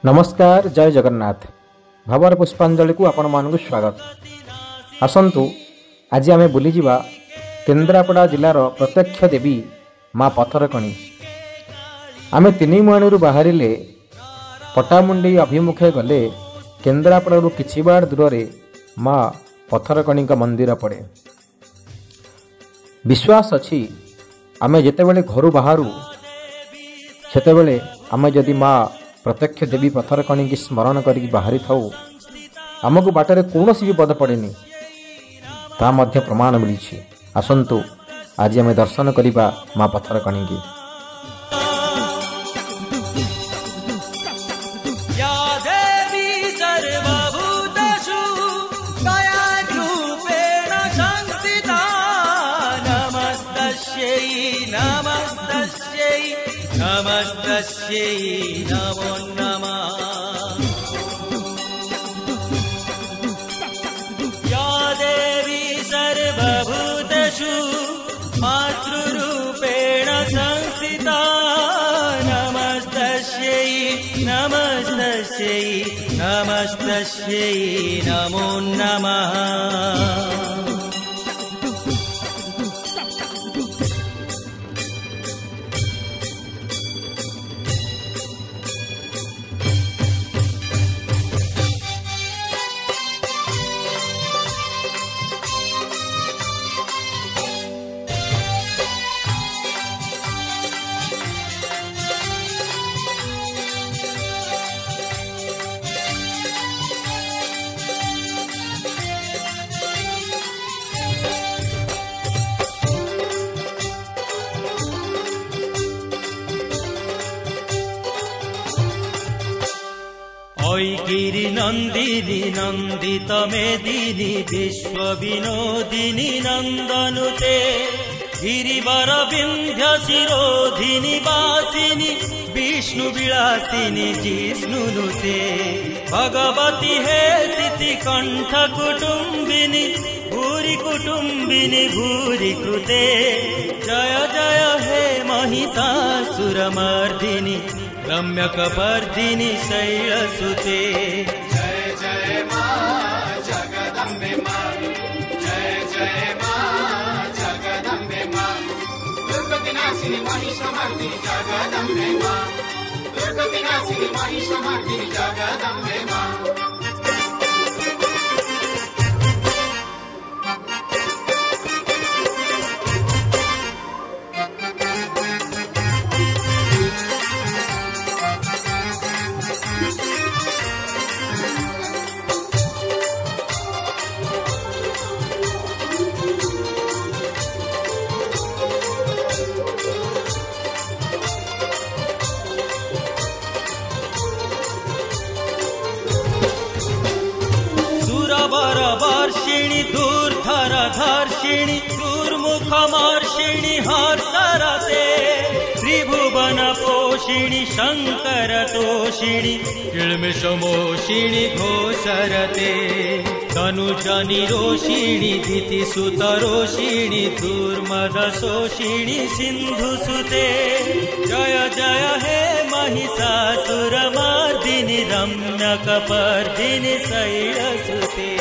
नमस्कार, जय जगन्नाथ। भावर पुष्पांजलि को आपण मानक स्वागत। आसंतु आज आम बुलीजा केन्द्रापड़ा जिलार प्रत्यक्ष देवी माँ पथरकणी। आम तीन मुहाणी बाहरिले पटामुंडी अभिमुखे गले केन्द्रापड़ा किछि बाट दूर माँ पथरकणी मंदिर पड़े। विश्वास अछि आम जितेबले घर बाहर सेतेबले आम जदि माँ प्रत्यक्ष देवी पथरकणी की स्मरण करी बाहरी थाऊ आमको बाटरे कौन भी पद पड़ेनि ता मध्य प्रमाण मिली। आसंतु आज आम दर्शन करिबा माँ पथरकणी की। नमस्तस्यै नमो नमः। या देवी सर्वभूतेषु मातृरूपेण संस्थिता नमस्तस्यै नमस्तस्यै नमस्तस्यै नमो नमः। गिरि नंदिनी नंदित मेदिनी विश्व विनोदिनी नंदनुते गिरिवर विंध्य शिरोधिनी वासिनी विष्णु विलासिनी जिष्णुनुते भगवती हे सिति कंठ कुटुंबिनी भूरि कुटुंबिनी भूरि कृते जय जय हे महिषासुरमर्दिनी रम्यकपर्दिनी शैलसुते। जय जय मां जगदम्बे मां, जय जय मां जगदम्बे मां, दुर्गतिनाशिनी महिषमर्दिनी जगदम्बे मां, दुर्गतिनाशिनी महिषमर्दिनी जगदम्बे मां। वर्षिणी दूर्धर धर्षिणी दुर्मुखमर्षिणी हर्षरते त्रिभुवन पोषिणी शंकर तोषिणी किल्मिषमोषिणी घोषरते तनुजनि रोषिणी धीतिसुतरोषिणी दुर्मदशोषिणी सिन्धुसुते जय जय हे महिषासुरमर्दिनी रम्यकपर्दिनी शैलसुते।